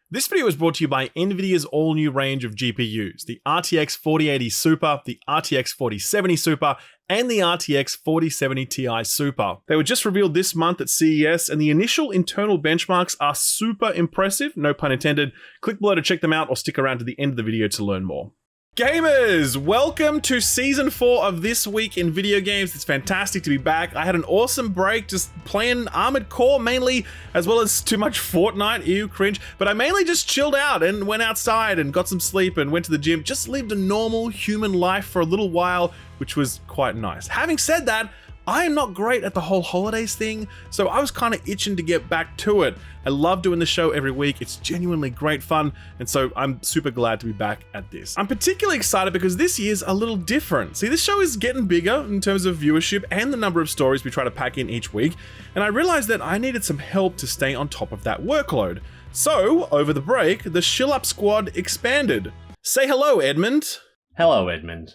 This video is brought to you by Nvidia's all-new range of GPUs, the RTX 4080 Super, the RTX 4070 Super, and the RTX 4070 Ti Super. They were just revealed this month at CES, and the initial internal benchmarks are super impressive, no pun intended. Click below to check them out or stick around to the end of the video to learn more. Gamers, welcome to Season 4 of This Week in Video Games. It's fantastic to be back. I had an awesome break just playing Armored Core mainly, as well as too much Fortnite, ew, cringe. But I mainly just chilled out and went outside and got some sleep and went to the gym. Just lived a normal human life for a little while, which was quite nice. Having said that, I am not great at the whole holidays thing, so I was kind of itching to get back to it. I love doing the show every week. It's genuinely great fun, and so I'm super glad to be back at this. I'm particularly excited because this year's a little different. See, this show is getting bigger in terms of viewership and the number of stories we try to pack in each week, and I realized that I needed some help to stay on top of that workload. So, over the break, the Shill Up Squad expanded. Say hello, Edmund. Hello, Edmund.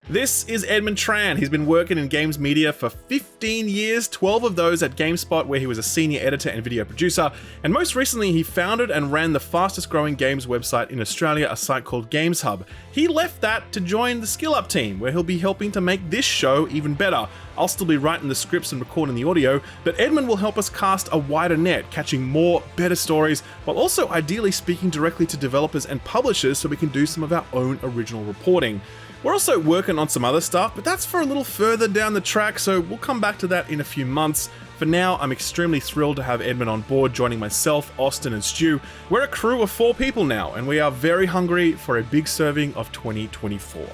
This is Edmund Tran. He's been working in games media for 15 years, 12 of those at GameSpot, where he was a senior editor and video producer, and most recently he founded and ran the fastest growing games website in Australia, a site called Games Hub. He left that to join the Skill Up team, where he'll be helping to make this show even better. I'll still be writing the scripts and recording the audio, but Edmund will help us cast a wider net, catching more, better stories, while also ideally speaking directly to developers and publishers so we can do some of our own original reporting. We're also working on some other stuff, but that's for a little further down the track, so we'll come back to that in a few months. For now, I'm extremely thrilled to have Edmund on board, joining myself, Austin, and Stu. We're a crew of 4 people now, and we are very hungry for a big serving of 2024.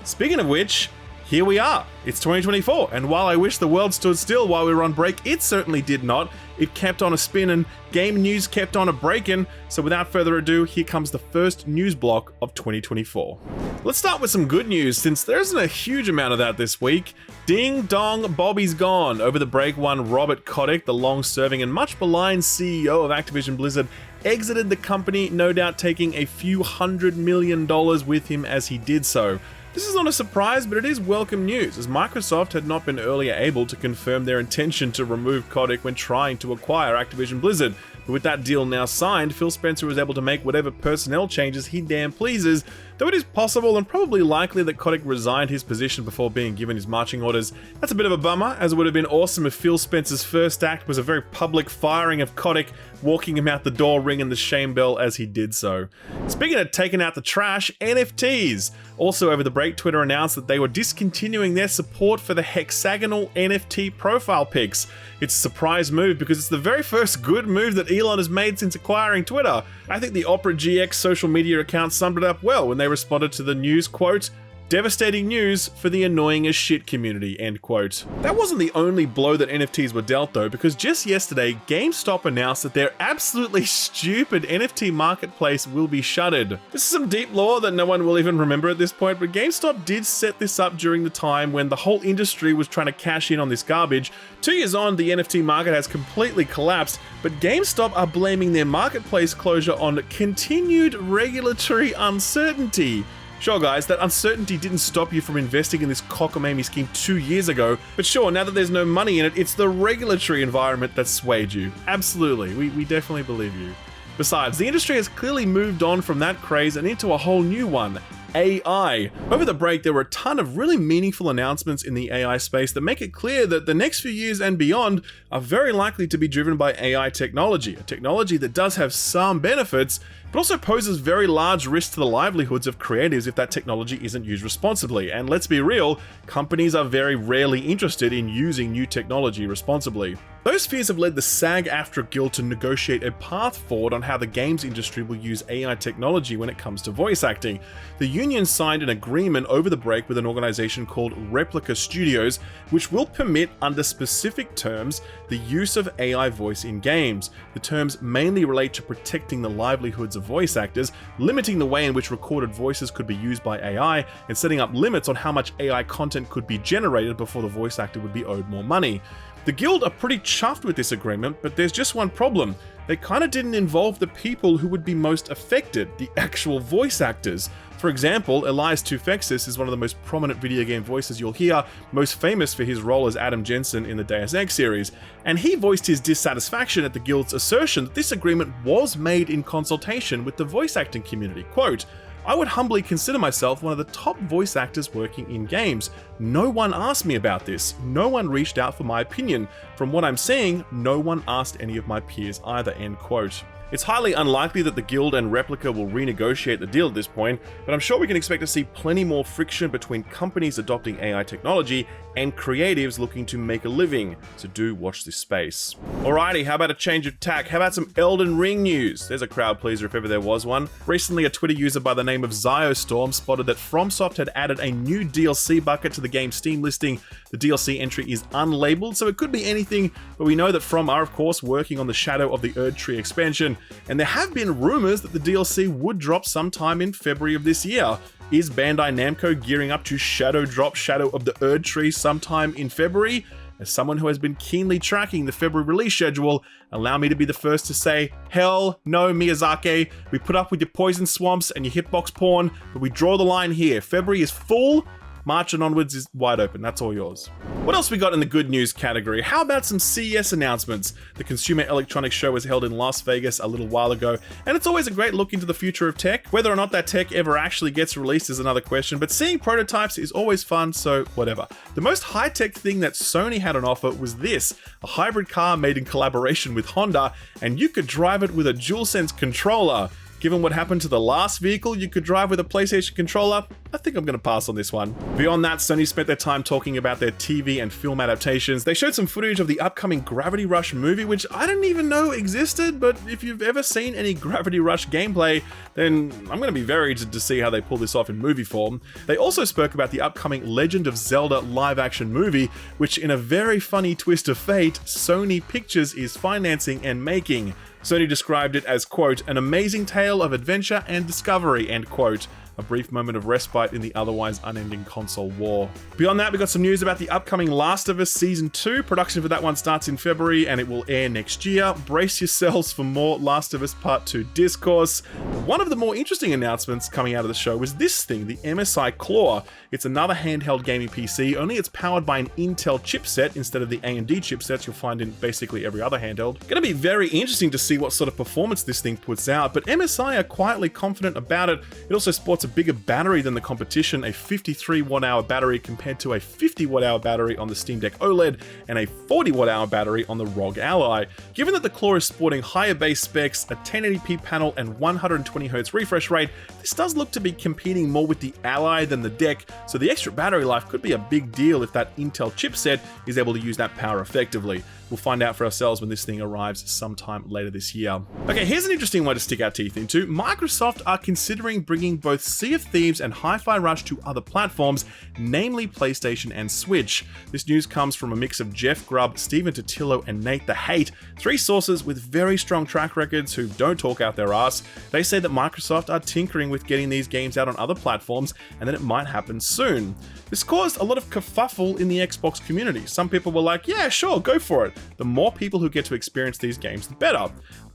Speaking of which, here we are. It's 2024, and while I wish the world stood still while we were on break, it certainly did not. It kept on a spinning, game news kept on a breaking, so without further ado, here comes the first news block of 2024. Let's start with some good news, since there isn't a huge amount of that this week. Ding dong, Bobby's gone. Over the break, one Robert Kotick, the long-serving and much maligned CEO of Activision Blizzard, exited the company, no doubt taking a few $100 million with him as he did so. This is not a surprise, but it is welcome news, as Microsoft had not been earlier able to confirm their intention to remove Kotick when trying to acquire Activision Blizzard. But with that deal now signed, Phil Spencer was able to make whatever personnel changes he damn pleases, though it is possible and probably likely that Kotick resigned his position before being given his marching orders. That's a bit of a bummer, as it would have been awesome if Phil Spencer's first act was a very public firing of Kotick, walking him out the door ringing the shame bell as he did so. Speaking of taking out the trash, NFTs. Also over the break, Twitter announced that they were discontinuing their support for the hexagonal NFT profile pics. It's a surprise move because it's the very first good move that Elon has made since acquiring Twitter. I think the Opera GX social media account summed it up well when they responded to the news, quote, "Devastating news for the annoying as shit community," end quote. That wasn't the only blow that NFTs were dealt though, because just yesterday, GameStop announced that their absolutely stupid NFT marketplace will be shuttered. This is some deep lore that no one will even remember at this point, but GameStop did set this up during the time when the whole industry was trying to cash in on this garbage. 2 years on, the NFT market has completely collapsed, but GameStop are blaming their marketplace closure on continued regulatory uncertainty. Sure guys, that uncertainty didn't stop you from investing in this cockamamie scheme 2 years ago, but sure, now that there's no money in it, it's the regulatory environment that swayed you. Absolutely, we definitely believe you. Besides, the industry has clearly moved on from that craze and into a whole new one. AI. Over the break, there were a ton of really meaningful announcements in the AI space that make it clear that the next few years and beyond are very likely to be driven by AI technology, a technology that does have some benefits, but also poses very large risks to the livelihoods of creators if that technology isn't used responsibly. And let's be real, companies are very rarely interested in using new technology responsibly. Those fears have led the SAG-AFTRA Guild to negotiate a path forward on how the games industry will use AI technology when it comes to voice acting. The union signed an agreement over the break with an organization called Replica Studios, which will permit, under specific terms, the use of AI voice in games. The terms mainly relate to protecting the livelihoods of voice actors, limiting the way in which recorded voices could be used by AI, and setting up limits on how much AI content could be generated before the voice actor would be owed more money. The guild are pretty chuffed with this agreement, but there's just one problem. They kinda didn't involve the people who would be most affected, the actual voice actors. For example, Elias Tufexis is one of the most prominent video game voices you'll hear, most famous for his role as Adam Jensen in the Deus Ex series, and he voiced his dissatisfaction at the guild's assertion that this agreement was made in consultation with the voice acting community. Quote, "I would humbly consider myself one of the top voice actors working in games. No one asked me about this. No one reached out for my opinion. From what I'm seeing, no one asked any of my peers either," end quote. It's highly unlikely that the guild and Replica will renegotiate the deal at this point, but I'm sure we can expect to see plenty more friction between companies adopting AI technology and creatives looking to make a living, so do watch this space. Alrighty, how about a change of tack? How about some Elden Ring news? There's a crowd pleaser if ever there was one. Recently, a Twitter user by the name of Ziostorm spotted that FromSoft had added a new DLC bucket to the game's Steam listing. The DLC entry is unlabeled, so it could be anything, but we know that From are of course working on the Shadow of the Erdtree expansion, and there have been rumors that the DLC would drop sometime in February of this year. Is Bandai Namco gearing up to shadow drop Shadow of the Erdtree sometime in February? As someone who has been keenly tracking the February release schedule, allow me to be the first to say, hell no, Miyazaki. We put up with your poison swamps and your hitbox porn, but we draw the line here. February is full. March and onwards is wide open. That's all yours. What else we got in the good news category? How about some CES announcements? The Consumer Electronics Show was held in Las Vegas a little while ago, and it's always a great look into the future of tech. Whether or not that tech ever actually gets released is another question, but seeing prototypes is always fun, so whatever. The most high-tech thing that Sony had on offer was this, a hybrid car made in collaboration with Honda, and you could drive it with a DualSense controller. Given what happened to the last vehicle you could drive with a PlayStation controller, I think I'm gonna pass on this one. Beyond that, Sony spent their time talking about their TV and film adaptations. They showed some footage of the upcoming Gravity Rush movie, which I didn't even know existed, but if you've ever seen any Gravity Rush gameplay, then I'm gonna be very interested to see how they pull this off in movie form. They also spoke about the upcoming Legend of Zelda live-action movie, which in a very funny twist of fate, Sony Pictures is financing and making. Sony described it as, quote, an amazing tale of adventure and discovery, end quote. A brief moment of respite in the otherwise unending console war. Beyond that, we got some news about the upcoming Last of Us Season 2. Production for that one starts in February and it will air next year. Brace yourselves for more Last of Us Part 2 discourse. One of the more interesting announcements coming out of the show was this thing, the MSI Claw. It's another handheld gaming PC, only it's powered by an Intel chipset instead of the AMD chipsets you'll find in basically every other handheld. Gonna be very interesting to see what sort of performance this thing puts out, but MSI are quietly confident about it. It also sports a bigger battery than the competition, a 53 watt-hour battery compared to a 50 watt-hour battery on the Steam Deck OLED and a 40 watt-hour battery on the ROG Ally. Given that the Claw is sporting higher base specs, a 1080p panel and 120Hz refresh rate, this does look to be competing more with the Ally than the Deck, so the extra battery life could be a big deal if that Intel chipset is able to use that power effectively. We'll find out for ourselves when this thing arrives sometime later this year. Okay, here's an interesting one to stick our teeth into. Microsoft are considering bringing both Sea of Thieves and Hi-Fi Rush to other platforms, namely PlayStation and Switch. This news comes from a mix of Jeff Grubb, Steven Totillo, and Nate the Hate, three sources with very strong track records who don't talk out their ass. They say that Microsoft are tinkering with getting these games out on other platforms and that it might happen soon. This caused a lot of kerfuffle in the Xbox community. Some people were like, yeah, sure, go for it. The more people who get to experience these games, the better.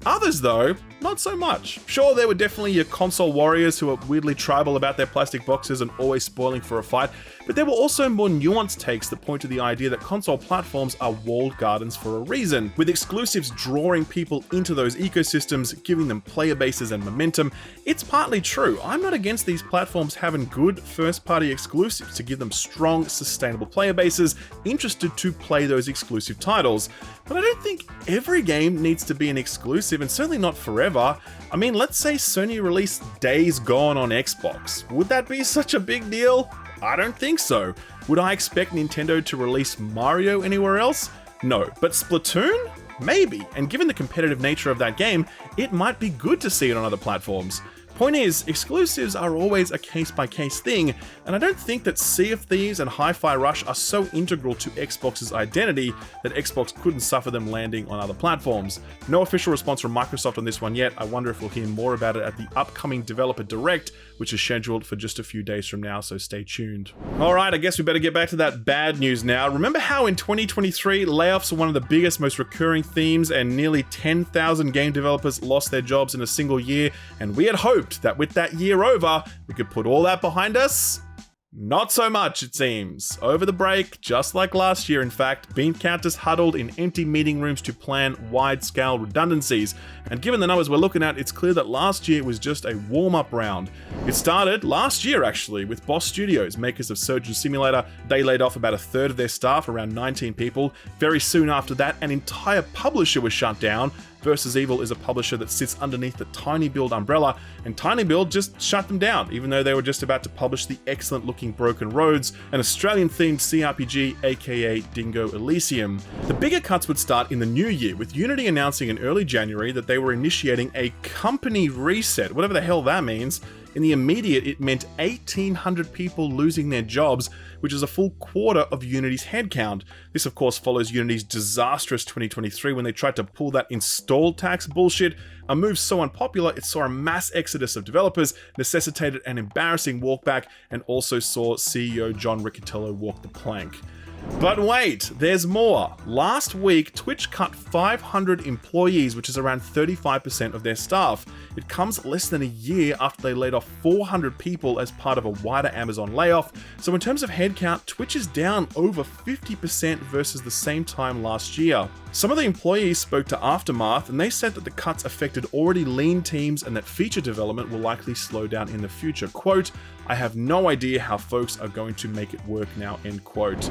Others, though, not so much. Sure, there were definitely your console warriors who are weirdly tribal about their plastic boxes and always spoiling for a fight, but there were also more nuanced takes that point to the idea that console platforms are walled gardens for a reason, with exclusives drawing people into those ecosystems, giving them player bases and momentum. It's partly true. I'm not against these platforms having good first-party exclusives to give them strong, sustainable player bases interested to play those exclusive titles. But I don't think every game needs to be an exclusive, and certainly not forever. I mean, let's say Sony released Days Gone on Xbox. Would that be such a big deal? I don't think so. Would I expect Nintendo to release Mario anywhere else? No. But Splatoon? Maybe. And given the competitive nature of that game, it might be good to see it on other platforms. Point is, exclusives are always a case-by-case thing, and I don't think that Sea of Thieves and Hi-Fi Rush are so integral to Xbox's identity that Xbox couldn't suffer them landing on other platforms. No official response from Microsoft on this one yet. I wonder if we'll hear more about it at the upcoming Developer Direct, which is scheduled for just a few days from now, so stay tuned. Alright, I guess we better get back to that bad news now. Remember how in 2023, layoffs were one of the biggest, most recurring themes, and nearly 10,000 game developers lost their jobs in a single year, and we had hoped that with that year over, we could put all that behind us? Not so much, it seems. Over the break, just like last year in fact, bean counters huddled in empty meeting rooms to plan wide-scale redundancies, and given the numbers we're looking at, it's clear that last year was just a warm-up round. It started last year actually, with Boss Studios, makers of Surgeon Simulator. They laid off about a third of their staff, around 19 people. Very soon after that, an entire publisher was shut down. Versus Evil is a publisher that sits underneath the Tiny Build umbrella, and Tiny Build just shut them down, even though they were just about to publish the excellent-looking Broken Roads, an Australian-themed CRPG, aka Dingo Elysium. The bigger cuts would start in the new year, with Unity announcing in early January that they were initiating a company reset, whatever the hell that means. In the immediate, it meant 1,800 people losing their jobs, which is a full quarter of Unity's headcount. This, of course, follows Unity's disastrous 2023 when they tried to pull that install tax bullshit, a move so unpopular it saw a mass exodus of developers, necessitated an embarrassing walkback, and also saw CEO John Riccitiello walk the plank. But wait, there's more. Last week, Twitch cut 500 employees, which is around 35% of their staff. It comes less than a year after they laid off 400 people as part of a wider Amazon layoff. So in terms of headcount, Twitch is down over 50% versus the same time last year. Some of the employees spoke to Aftermath, and they said that the cuts affected already lean teams and that feature development will likely slow down in the future. Quote, "I have no idea how folks are going to make it work now," end quote.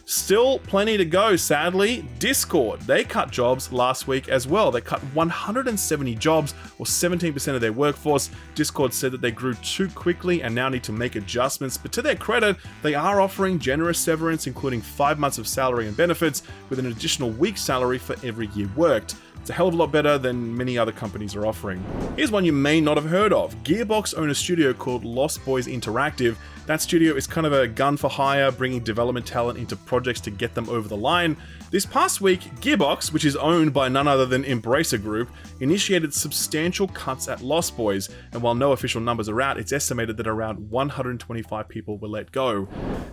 Still plenty to go, sadly. Discord, they cut jobs last week as well. They cut 170 jobs, or 17% of their workforce. Discord said that they grew too quickly and now need to make adjustments, but to their credit, they are offering generous severance, including 5 months of salary and benefits, with an additional week's salary for every year worked. It's a hell of a lot better than many other companies are offering. Here's one you may not have heard of. Gearbox own a studio called Lost Boys Interactive. That studio is kind of a gun for hire, bringing development talent into projects to get them over the line. This past week, Gearbox, which is owned by none other than Embracer Group, initiated substantial cuts at Lost Boys, and while no official numbers are out, it's estimated that around 125 people were let go.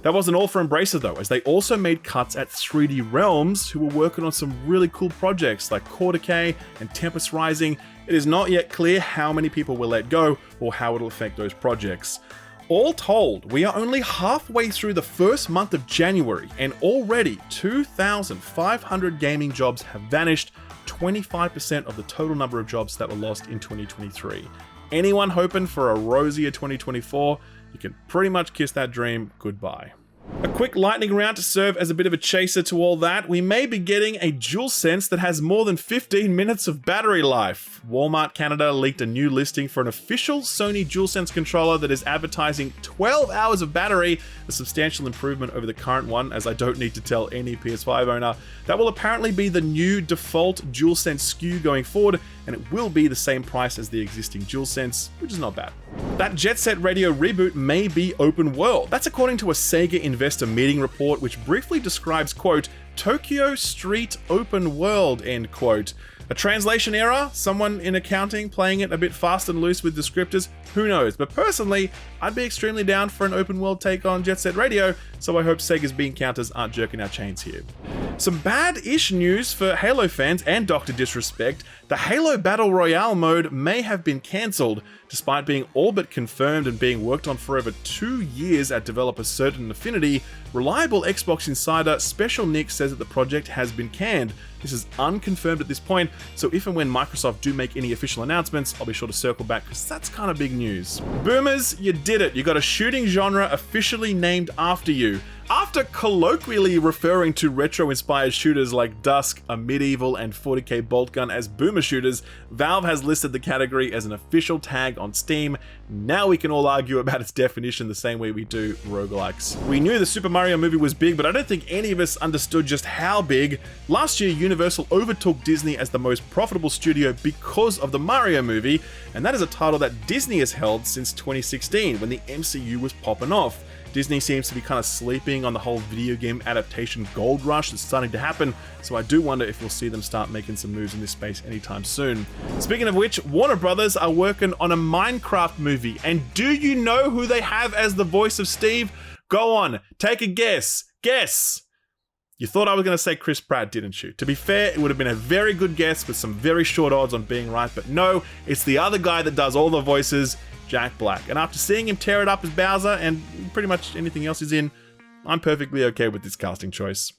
That wasn't all for Embracer though, as they also made cuts at 3D Realms, who were working on some really cool projects like Core Decay and Tempest Rising. It is not yet clear how many people will let go or how it'll affect those projects. All told, we are only halfway through the first month of January, and already 2,500 gaming jobs have vanished, 25% of the total number of jobs that were lost in 2023. Anyone hoping for a rosier 2024, you can pretty much kiss that dream goodbye. A quick lightning round to serve as a bit of a chaser to all that. We may be getting a DualSense that has more than 15 minutes of battery life. Walmart Canada leaked a new listing for an official Sony DualSense controller that is advertising 12 hours of battery, a substantial improvement over the current one, as I don't need to tell any PS5 owner. That will apparently be the new default DualSense SKU going forward, and it will be the same price as the existing DualSense, which is not bad. That Jet Set Radio reboot may be open world. That's according to a Sega investor meeting report, which briefly describes, quote, Tokyo Street Open World, end quote. A translation error? Someone in accounting playing it a bit fast and loose with descriptors? Who knows? But personally, I'd be extremely down for an open world take on Jet Set Radio, so I hope Sega's bean counters aren't jerking our chains here. Some bad-ish news for Halo fans and Dr. Disrespect. The Halo Battle Royale mode may have been cancelled, despite being all but confirmed and being worked on for over 2 years at developer Certain Affinity. Reliable Xbox insider Special Nick says that the project has been canned. This is unconfirmed at this point, so if and when Microsoft do make any official announcements, I'll be sure to circle back because that's kind of big news. Boomers, you did it. You got a shooting genre officially named after you. After colloquially referring to retro-inspired shooters like Dusk, a medieval, and 40k bolt gun as boomer shooters, Valve has listed the category as an official tag on Steam. Now we can all argue about its definition the same way we do roguelikes. We knew the Super Mario movie was big, but I don't think any of us understood just how big. Last year, Universal overtook Disney as the most profitable studio because of the Mario movie, and that is a title that Disney has held since 2016 when the MCU was popping off. Disney seems to be kind of sleeping on the whole video game adaptation gold rush that's starting to happen, so I do wonder if we'll see them start making some moves in this space anytime soon. Speaking of which, Warner Brothers are working on a Minecraft movie, and do you know who they have as the voice of Steve? Go on, take a guess. Guess! You thought I was going to say Chris Pratt, didn't you? To be fair, it would have been a very good guess with some very short odds on being right, but no, it's the other guy that does all the voices, Jack Black. And after seeing him tear it up as Bowser and pretty much anything else he's in, I'm perfectly okay with this casting choice.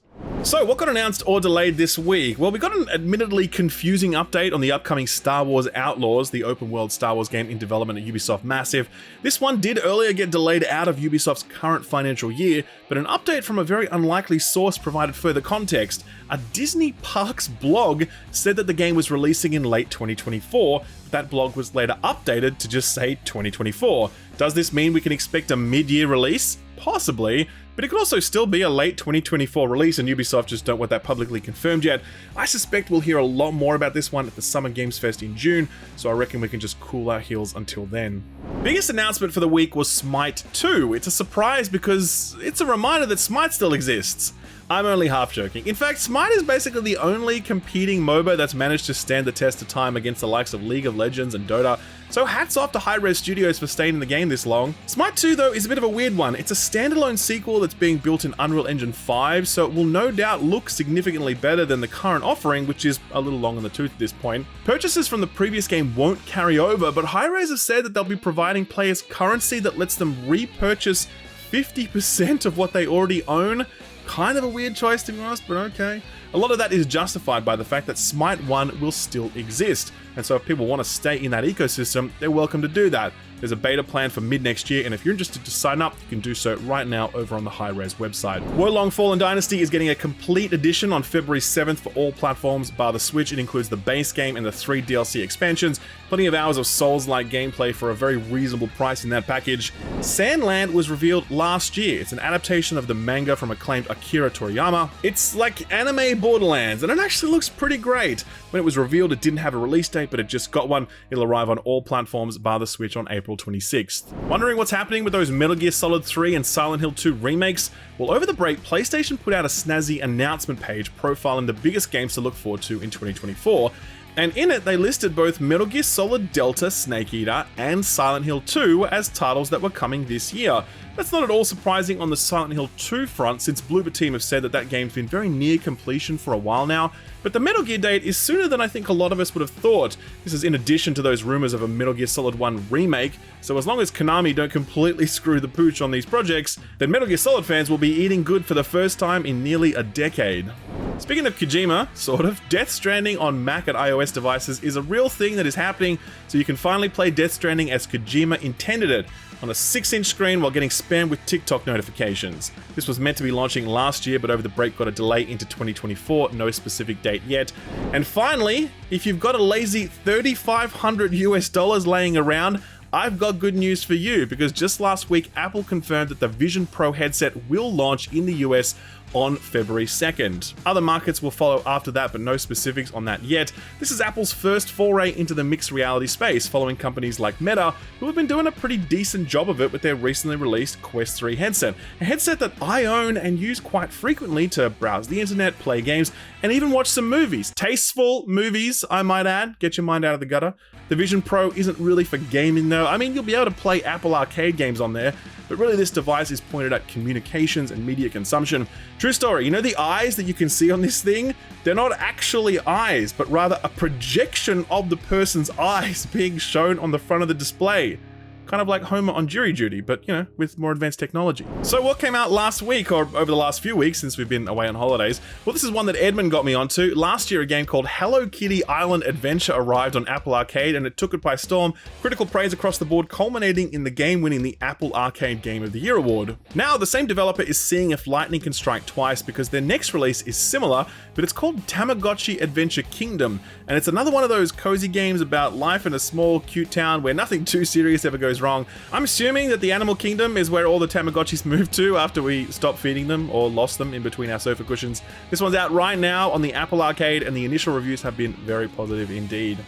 So, what got announced or delayed this week? Well, we got an admittedly confusing update on the upcoming Star Wars Outlaws, the open-world Star Wars game in development at Ubisoft Massive. This one did earlier get delayed out of Ubisoft's current financial year, but an update from a very unlikely source provided further context. A Disney Parks blog said that the game was releasing in late 2024, but that blog was later updated to just say 2024. Does this mean we can expect a mid-year release? Possibly, but it could also still be a late 2024 release, and Ubisoft just don't want that publicly confirmed yet. I suspect we'll hear a lot more about this one at the Summer Games Fest in June, so I reckon we can just cool our heels until then. Biggest announcement for the week was Smite 2. It's a surprise because it's a reminder that Smite still exists. I'm only half joking. In fact, Smite is basically the only competing MOBA that's managed to stand the test of time against the likes of League of Legends and Dota, so hats off to Hi-Rez Studios for staying in the game this long. Smite 2 though is a bit of a weird one. It's a standalone sequel that's being built in Unreal Engine 5, so it will no doubt look significantly better than the current offering, which is a little long in the tooth at this point. Purchases from the previous game won't carry over, but Hi-Rez have said that they'll be providing players currency that lets them repurchase 50% of what they already own. Kind of a weird choice to be honest, but okay. A lot of that is justified by the fact that Smite 1 will still exist, and so if people want to stay in that ecosystem, they're welcome to do that. There's a beta plan for mid next year, and if you're interested to sign up, you can do so right now over on the Hi-Rez website. Wolong Fallen Dynasty is getting a complete edition on February 7th for all platforms, bar the Switch. It includes the base game and the 3 DLC expansions, plenty of hours of Souls-like gameplay for a very reasonable price in that package. Sandland was revealed last year. It's an adaptation of the manga from acclaimed Akira Toriyama. It's like anime Borderlands, and it actually looks pretty great. When it was revealed, it didn't have a release date, but it just got one. It'll arrive on all platforms, bar the Switch, on April 26th. Wondering what's happening with those Metal Gear Solid 3 and Silent Hill 2 remakes? Well, over the break, PlayStation put out a snazzy announcement page profiling the biggest games to look forward to in 2024, and in it they listed both Metal Gear Solid Delta Snake Eater and Silent Hill 2 as titles that were coming this year. That's not at all surprising on the Silent Hill 2 front, since Bloober Team have said that that game's been very near completion for a while now, but the Metal Gear date is sooner than I think a lot of us would have thought. This is in addition to those rumors of a Metal Gear Solid 1 remake, so as long as Konami don't completely screw the pooch on these projects, then Metal Gear Solid fans will be eating good for the first time in nearly a decade. Speaking of Kojima, sort of, Death Stranding on Mac and iOS devices is a real thing that is happening, so you can finally play Death Stranding as Kojima intended it, on a 6-inch screen while getting spammed with TikTok notifications. This was meant to be launching last year, but over the break got a delay into 2024, no specific date yet. And finally, if you've got a lazy $3,500 laying around, I've got good news for you, because just last week, Apple confirmed that the Vision Pro headset will launch in the US on February 2nd. Other markets will follow after that, but no specifics on that yet. This is Apple's first foray into the mixed reality space, following companies like Meta, who have been doing a pretty decent job of it with their recently released Quest 3 headset. A headset that I own and use quite frequently to browse the internet, play games, and even watch some movies. Tasteful movies, I might add. Get your mind out of the gutter. The Vision Pro isn't really for gaming though. I mean, you'll be able to play Apple Arcade games on there, but really this device is pointed at communications and media consumption. True story, you know the eyes that you can see on this thing? They're not actually eyes, but rather a projection of the person's eyes being shown on the front of the display. kind of like Homer on jury duty, but you know, with more advanced technology. So what came out last week, or over the last few weeks since we've been away on holidays? Well, this is one that Edmund got me onto. Last year, a game called Hello Kitty Island Adventure arrived on Apple Arcade, and it took it by storm. Critical praise across the board, culminating in the game winning the Apple Arcade Game of the Year award. Now, the same developer is seeing if lightning can strike twice, because their next release is similar, but it's called Tamagotchi Adventure Kingdom, and it's another one of those cozy games about life in a small, cute town where nothing too serious ever goes wrong. I'm assuming that the Animal Kingdom is where all the Tamagotchis moved to after we stopped feeding them or lost them in between our sofa cushions. This one's out right now on the Apple Arcade, and the initial reviews have been very positive indeed.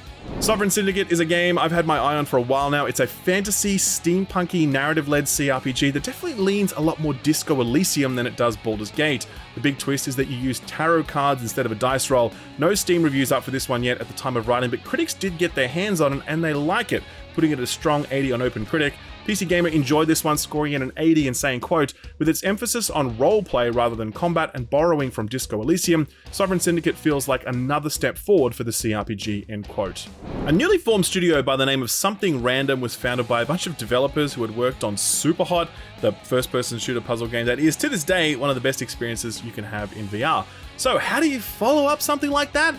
Sovereign Syndicate is a game I've had my eye on for a while now. It's a fantasy, steampunky, narrative-led CRPG that definitely leans a lot more Disco Elysium than it does Baldur's Gate. The big twist is that you use tarot cards instead of a dice roll. No Steam reviews up for this one yet at the time of writing, but critics did get their hands on it and they like it, putting it at a strong 80 on OpenCritic. PC Gamer enjoyed this one, scoring in an 80 and saying, quote, with its emphasis on roleplay rather than combat and borrowing from Disco Elysium, Sovereign Syndicate feels like another step forward for the CRPG, end quote. A newly formed studio by the name of Something Random was founded by a bunch of developers who had worked on Superhot, the first-person shooter puzzle game that is, to this day, one of the best experiences you can have in VR. So how do you follow up something like that?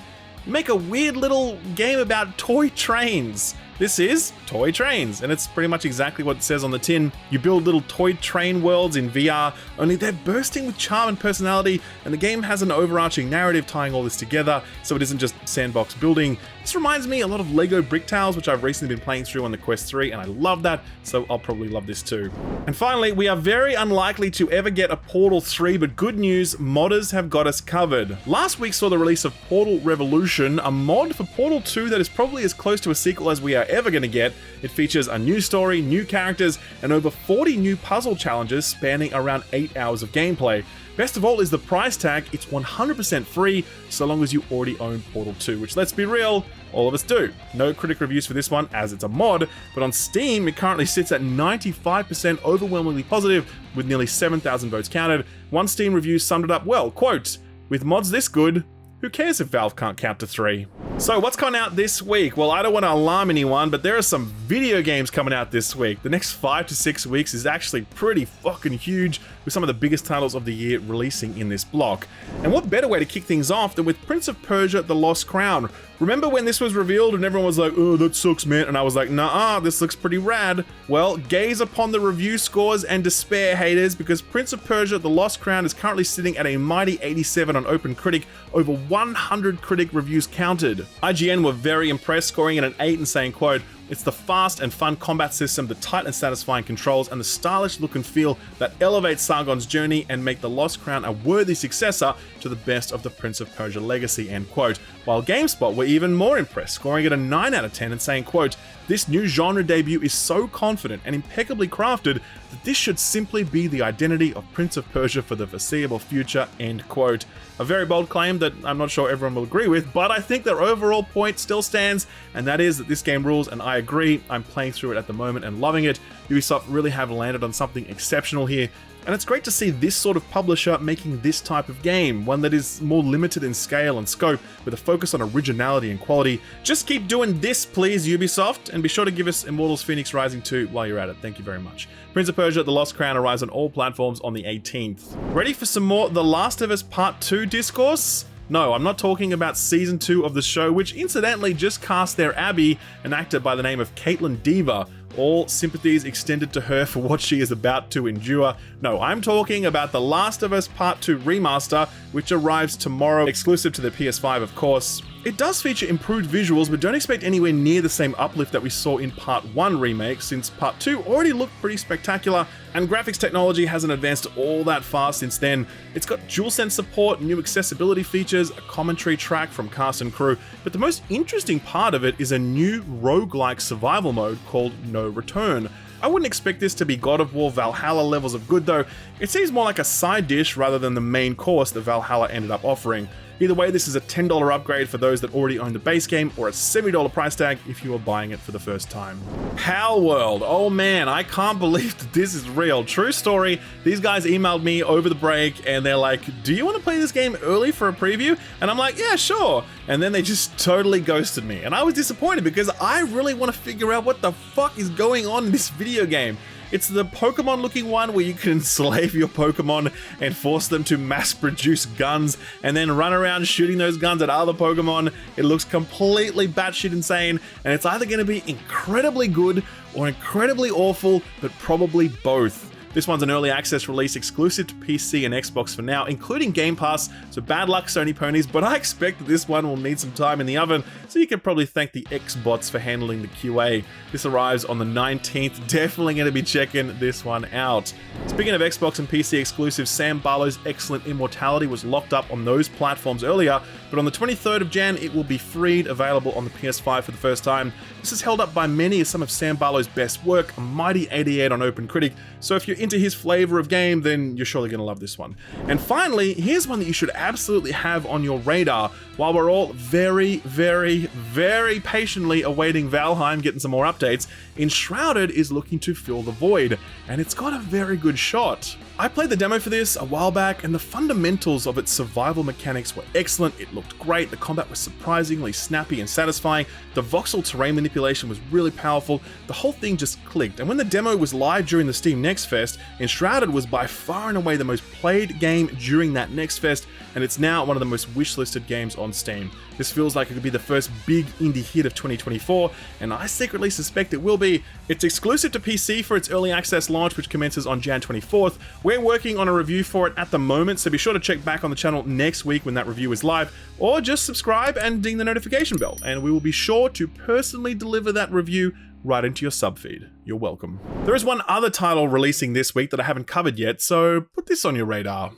Make a weird little game about toy trains. This is Toy Trains, and it's pretty much exactly what it says on the tin. You build little toy train worlds in VR, only they're bursting with charm and personality, and the game has an overarching narrative tying all this together, so it isn't just sandbox building. This reminds me a lot of Lego Brick Tales, which I've recently been playing through on the Quest 3, and I love that, so I'll probably love this too. And finally, we are very unlikely to ever get a Portal 3, but good news, modders have got us covered. Last week saw the release of Portal Revolution, a mod for Portal 2 that is probably as close to a sequel as we are ever going to get. It features a new story, new characters, and over 40 new puzzle challenges spanning around 8 hours of gameplay. Best of all is the price tag. It's 100% free so long as you already own Portal 2, which, let's be real, all of us do. No critic reviews for this one as it's a mod, but on Steam it currently sits at 95% overwhelmingly positive with nearly 7,000 votes counted. One Steam review summed it up well, quote, with mods this good, who cares if Valve can't count to 3? So what's coming out this week? Well, I don't want to alarm anyone, but there are some video games coming out this week. The next 5 to 6 weeks is actually pretty fucking huge, with some of the biggest titles of the year releasing in this block. And what better way to kick things off than with Prince of Persia: The Lost Crown? Remember when this was revealed and everyone was like, oh, that sucks, man? And I was like, nah, this looks pretty rad. Well, gaze upon the review scores and despair, haters, because Prince of Persia: The Lost Crown is currently sitting at a mighty 87 on OpenCritic, over 100 critic reviews counted. IGN were very impressed, scoring it an 8 and saying, quote, it's the fast and fun combat system, the tight and satisfying controls, and the stylish look and feel that elevate Sargon's journey and make The Lost Crown a worthy successor to the best of the Prince of Persia legacy, end quote. While GameSpot were even more impressed, scoring it a 9 out of 10 and saying, quote, this new genre debut is so confident and impeccably crafted that this should simply be the identity of Prince of Persia for the foreseeable future, end quote. A very bold claim that I'm not sure everyone will agree with, but I think their overall point still stands, and that is that this game rules, and I agree. I'm playing through it at the moment and loving it. Ubisoft really have landed on something exceptional here, and it's great to see this sort of publisher making this type of game, one that is more limited in scale and scope, with a focus on originality and quality. Just keep doing this, please, Ubisoft, and be sure to give us Immortals Phoenix Rising 2 while you're at it. Thank you very much. Prince of Persia: The Lost Crown arrives on all platforms on the 18th. Ready for some more The Last of Us Part 2 discourse? No, I'm not talking about Season 2 of the show, which incidentally just cast their Abby, an actor by the name of Caitlin Dever. All sympathies extended to her for what she is about to endure. No, I'm talking about The Last of Us Part 2 Remaster, which arrives tomorrow, exclusive to the PS5 of course. It does feature improved visuals, but don't expect anywhere near the same uplift that we saw in Part 1 remake, since Part 2 already looked pretty spectacular, and graphics technology hasn't advanced all that far since then. It's got DualSense support, new accessibility features, a commentary track from cast and crew, but the most interesting part of it is a new roguelike survival mode called No Return. I wouldn't expect this to be God of War Valhalla levels of good though. It seems more like a side dish rather than the main course that Valhalla ended up offering. Either way, this is a $10 upgrade for those that already own the base game, or a $70 price tag if you are buying it for the first time. Pal World, oh man, I can't believe that this is real. True story, these guys emailed me over the break and they're like, do you want to play this game early for a preview? And I'm like, yeah, sure. And then they just totally ghosted me. And I was disappointed because I really want to figure out what the fuck is going on in this video game. It's the Pokemon looking one where you can enslave your Pokemon and force them to mass produce guns and then run around shooting those guns at other Pokemon. It looks completely batshit insane, and it's either going to be incredibly good or incredibly awful, but probably both. This one's an early access release exclusive to PC and Xbox for now, including Game Pass, so bad luck Sony ponies, but I expect that this one will need some time in the oven, so you can probably thank the Xbots for handling the QA. This arrives on the 19th, definitely going to be checking this one out. Speaking of Xbox and PC exclusives, Sam Barlow's excellent Immortality was locked up on those platforms earlier, but on the 23rd of Jan it will be freed, available on the PS5 for the first time. This is held up by many as some of Sam Barlow's best work, a mighty 88 on OpenCritic, so if you're into his flavor of game, then you're surely going to love this one. And finally, here's one that you should absolutely have on your radar while we're all very, very, very patiently awaiting Valheim getting some more updates. Enshrouded is looking to fill the void, and it's got a very good shot. I played the demo for this a while back, and the fundamentals of its survival mechanics were excellent. It looked great, the combat was surprisingly snappy and satisfying, the voxel terrain manipulation was really powerful, the whole thing just clicked. And when the demo was live during the Steam Next Fest, Enshrouded was by far and away the most played game during that Next Fest, and it's now one of the most wishlisted games on Steam. This feels like it could be the first big indie hit of 2024, and I secretly suspect it will be. It's exclusive to PC for its early access launch, which commences on Jan 24th. We're working on a review for it at the moment, so be sure to check back on the channel next week when that review is live, or just subscribe and ding the notification bell, and we will be sure to personally deliver that review right into your subfeed. You're welcome. There is one other title releasing this week that I haven't covered yet, so put this on your radar.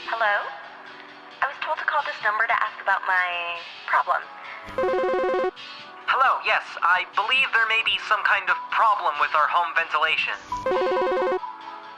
Hello? I was told to call this number to ask about my problem. Hello, yes, I believe there may be some kind of problem with our home ventilation.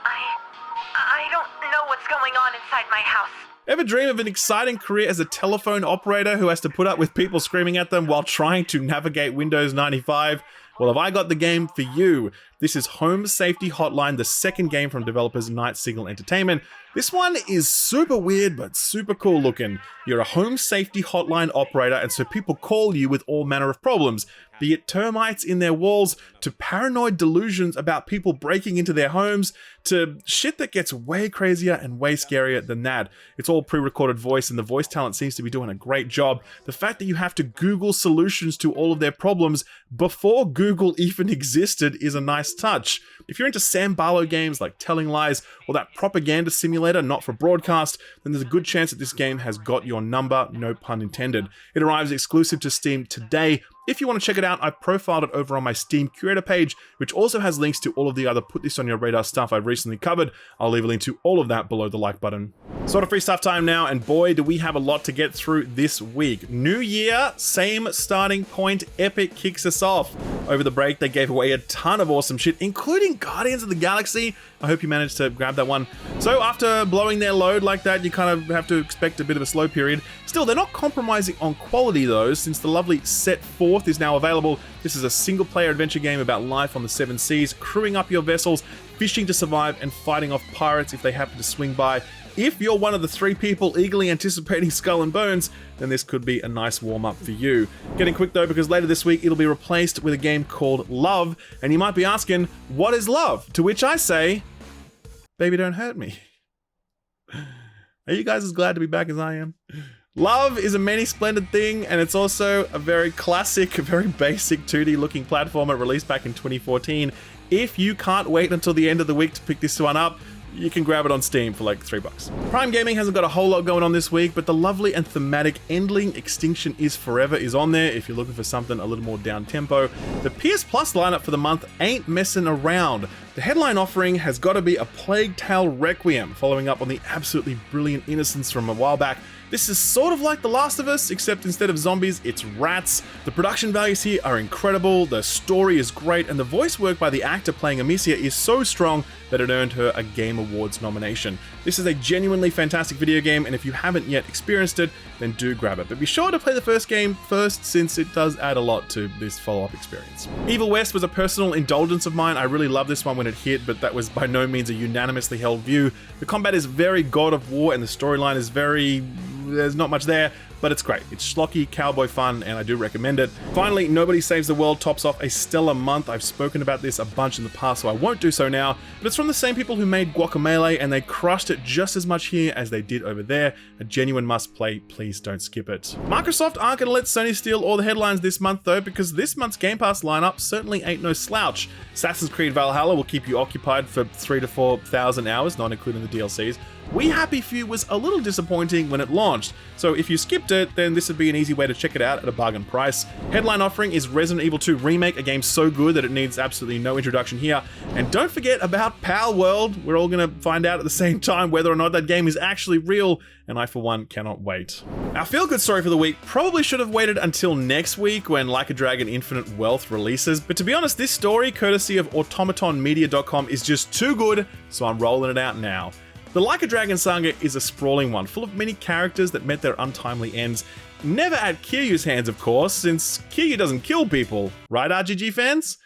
I don't know what's going on inside my house. Ever dream of an exciting career as a telephone operator who has to put up with people screaming at them while trying to navigate Windows 95? Well, have I got the game for you? This is Home Safety Hotline, the second game from developers Night Signal Entertainment. This one is super weird, but super cool looking. You're a home safety hotline operator, and so people call you with all manner of problems, be it termites in their walls, to paranoid delusions about people breaking into their homes, to shit that gets way crazier and way scarier than that. It's all pre-recorded voice, and the voice talent seems to be doing a great job. The fact that you have to Google solutions to all of their problems before Google even existed is a nice touch. If you're into Sam Barlow games like Telling Lies or that propaganda simulator not for broadcast, then there's a good chance that this game has got your number, no pun intended. It arrives exclusive to Steam today. If you want to check it out, I've profiled it over on my Steam curator page, which also has links to all of the other Put This On Your Radar stuff I've recently covered. I'll leave a link to all of that below the like button. Sort of free stuff time now, and boy, do we have a lot to get through this week. New year, same starting point, Epic kicks us off. Over the break, they gave away a ton of awesome shit, including Guardians of the Galaxy. I hope you managed to grab that one. So after blowing their load like that, you kind of have to expect a bit of a slow period. Still, they're not compromising on quality though, since the lovely Set Forth is now available. This is a single-player adventure game about life on the seven seas, crewing up your vessels, fishing to survive, and fighting off pirates if they happen to swing by. If you're one of the 3 people eagerly anticipating Skull and Bones, then this could be a nice warm-up for you. Getting quick though, because later this week it'll be replaced with a game called Love, and you might be asking, what is love? To which I say, baby, don't hurt me. Are you guys as glad to be back as I am? Love is a many splendid thing, and it's also a very classic, very basic 2D looking platformer released back in 2014. If you can't wait until the end of the week to pick this one up, you can grab it on Steam for like $3. Prime Gaming hasn't got a whole lot going on this week, but the lovely and thematic Endling Extinction is Forever is on there if you're looking for something a little more down-tempo. The PS Plus lineup for the month ain't messing around. The headline offering has got to be A Plague Tale Requiem, following up on the absolutely brilliant Innocence from a while back. This is sort of like The Last of Us, except instead of zombies, it's rats. The production values here are incredible, the story is great, and the voice work by the actor playing Amicia is so strong that it earned her a Game Awards nomination. This is a genuinely fantastic video game, and if you haven't yet experienced it, then do grab it. But be sure to play the first game first, since it does add a lot to this follow-up experience. Evil West was a personal indulgence of mine. I really loved this one when it hit, but that was by no means a unanimously held view. The combat is very God of War, and the storyline is there's not much there, but it's great. It's schlocky cowboy fun, and I do recommend it. Finally, Nobody Saves the World tops off a stellar month. I've spoken about this a bunch in the past, so I won't do so now, but it's from the same people who made Guacamelee, and they crushed it just as much here as they did over there. A genuine must-play, please don't skip it. Microsoft aren't going to let Sony steal all the headlines this month though, because this month's Game Pass lineup certainly ain't no slouch. Assassin's Creed Valhalla will keep you occupied for 3,000 to 4,000 hours, not including the DLCs. We Happy Few was a little disappointing when it launched, so if you skipped it, then this would be an easy way to check it out at a bargain price. Headline offering is Resident Evil 2 Remake, a game so good that it needs absolutely no introduction here. And don't forget about Pal World. We're all going to find out at the same time whether or not that game is actually real, and I for one cannot wait. Our feel-good story for the week probably should have waited until next week when Like a Dragon Infinite Wealth releases, but to be honest, this story, courtesy of automatonmedia.com, is just too good, so I'm rolling it out now. The Like a Dragon saga is a sprawling one, full of many characters that met their untimely ends. Never at Kiryu's hands, of course, since Kiryu doesn't kill people. Right, RGG fans?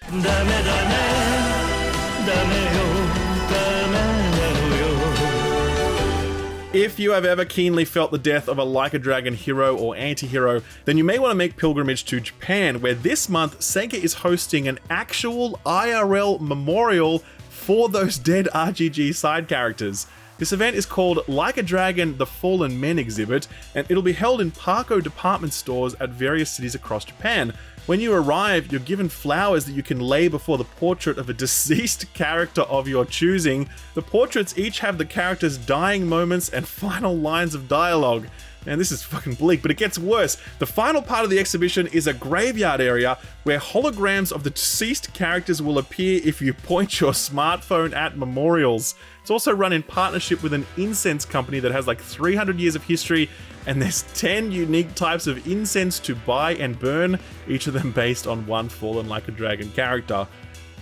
If you have ever keenly felt the death of a Like a Dragon hero or anti-hero, then you may want to make pilgrimage to Japan, where this month Sega is hosting an actual IRL memorial for those dead RGG side characters. This event is called Like a Dragon The Fallen Men exhibit, and it'll be held in Parco department stores at various cities across Japan. When you arrive, you're given flowers that you can lay before the portrait of a deceased character of your choosing. The portraits each have the character's dying moments and final lines of dialogue. Man, this is fucking bleak, but it gets worse. The final part of the exhibition is a graveyard area where holograms of the deceased characters will appear if you point your smartphone at memorials. It's also run in partnership with an incense company that has like 300 years of history, and there's 10 unique types of incense to buy and burn, each of them based on one fallen Like a Dragon character.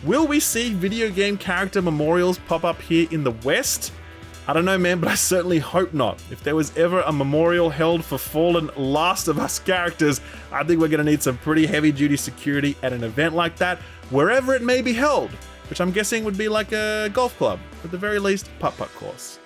Will we see video game character memorials pop up here in the West? I don't know, man, but I certainly hope not. If there was ever a memorial held for fallen Last of Us characters, I think we're going to need some pretty heavy-duty security at an event like that, wherever it may be held, which I'm guessing would be like a golf club, at the very least, putt-putt course.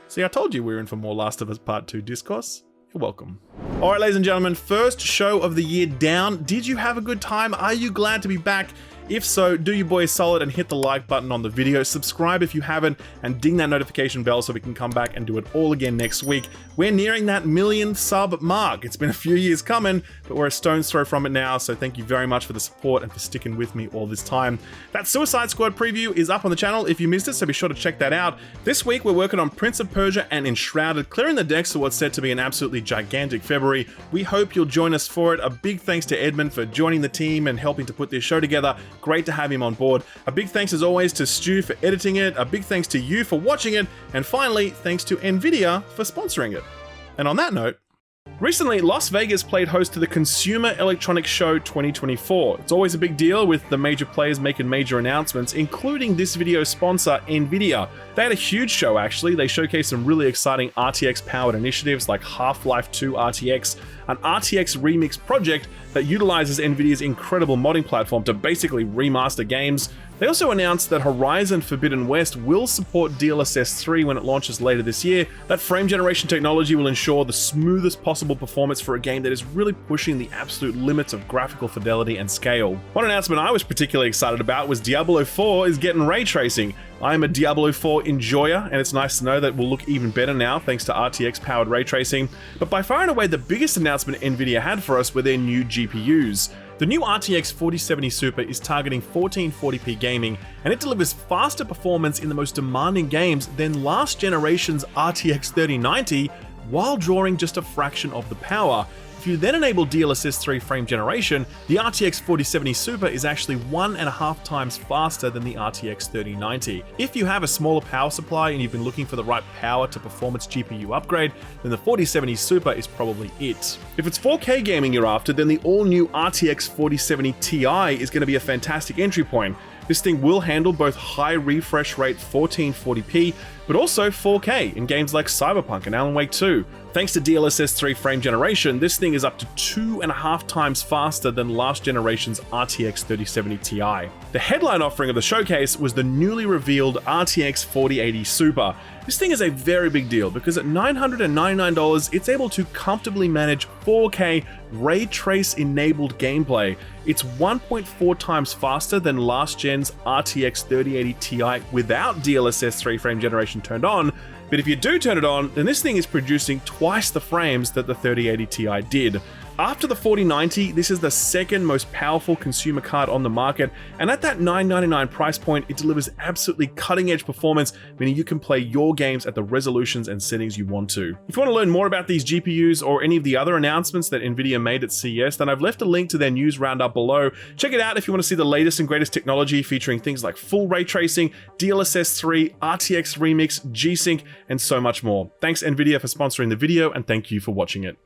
See, I told you we were in for more Last of Us Part 2 discourse. You're welcome. Alright, ladies and gentlemen, first show of the year down. Did you have a good time? Are you glad to be back? If so, do your boy a solid and hit the like button on the video, subscribe if you haven't, and ding that notification bell so we can come back and do it all again next week. We're nearing that 1,000,000 sub mark. It's been a few years coming, but we're a stone's throw from it now, so thank you very much for the support and for sticking with me all this time. That Suicide Squad preview is up on the channel if you missed it, so be sure to check that out. This week we're working on Prince of Persia and Enshrouded, clearing the decks for what's set to be an absolutely gigantic February. We hope you'll join us for it. A big thanks to Edmund for joining the team and helping to put this show together. Great to have him on board. A big thanks as always to Stu for editing it, a big thanks to you for watching it, and finally, thanks to Nvidia for sponsoring it. And on that note, recently, Las Vegas played host to the Consumer Electronics Show 2024. It's always a big deal with the major players making major announcements, including this video's sponsor, Nvidia. They had a huge show actually. They showcased some really exciting RTX-powered initiatives like Half-Life 2 RTX, an RTX remix project that utilizes Nvidia's incredible modding platform to basically remaster games. They also announced that Horizon Forbidden West will support DLSS 3 when it launches later this year. That frame generation technology will ensure the smoothest possible performance for a game that is really pushing the absolute limits of graphical fidelity and scale. One announcement I was particularly excited about was Diablo 4 is getting ray tracing. I am a Diablo 4 enjoyer, and it's nice to know that it will look even better now thanks to RTX-powered ray tracing. But by far and away, the biggest announcement Nvidia had for us were their new GPUs. The new RTX 4070 Super is targeting 1440p gaming, and it delivers faster performance in the most demanding games than last generation's RTX 3090, while drawing just a fraction of the power. If you then enable DLSS 3 frame generation, the RTX 4070 Super is actually 1.5 times faster than the RTX 3090. If you have a smaller power supply and you've been looking for the right power to performance GPU upgrade, then the 4070 Super is probably it. If it's 4K gaming you're after, then the all-new RTX 4070 Ti is going to be a fantastic entry point. This thing will handle both high refresh rate 1440p, but also 4K in games like Cyberpunk and Alan Wake 2. Thanks to DLSS 3 frame generation, this thing is up to 2.5 times faster than last generation's RTX 3070 Ti. The headline offering of the showcase was the newly revealed RTX 4080 Super. This thing is a very big deal because at $999, it's able to comfortably manage 4K ray trace enabled gameplay. It's 1.4 times faster than last gen's RTX 3080 Ti without DLSS 3 frame generation turned on, but if you do turn it on, then this thing is producing twice the frames that the 3080 Ti did. After the 4090, this is the second most powerful consumer card on the market, and at that $999 price point, it delivers absolutely cutting-edge performance, meaning you can play your games at the resolutions and settings you want to. If you want to learn more about these GPUs or any of the other announcements that Nvidia made at CES, then I've left a link to their news roundup below. Check it out if you want to see the latest and greatest technology featuring things like full ray tracing, DLSS 3, RTX Remix, G-Sync, and so much more. Thanks Nvidia for sponsoring the video, and thank you for watching it.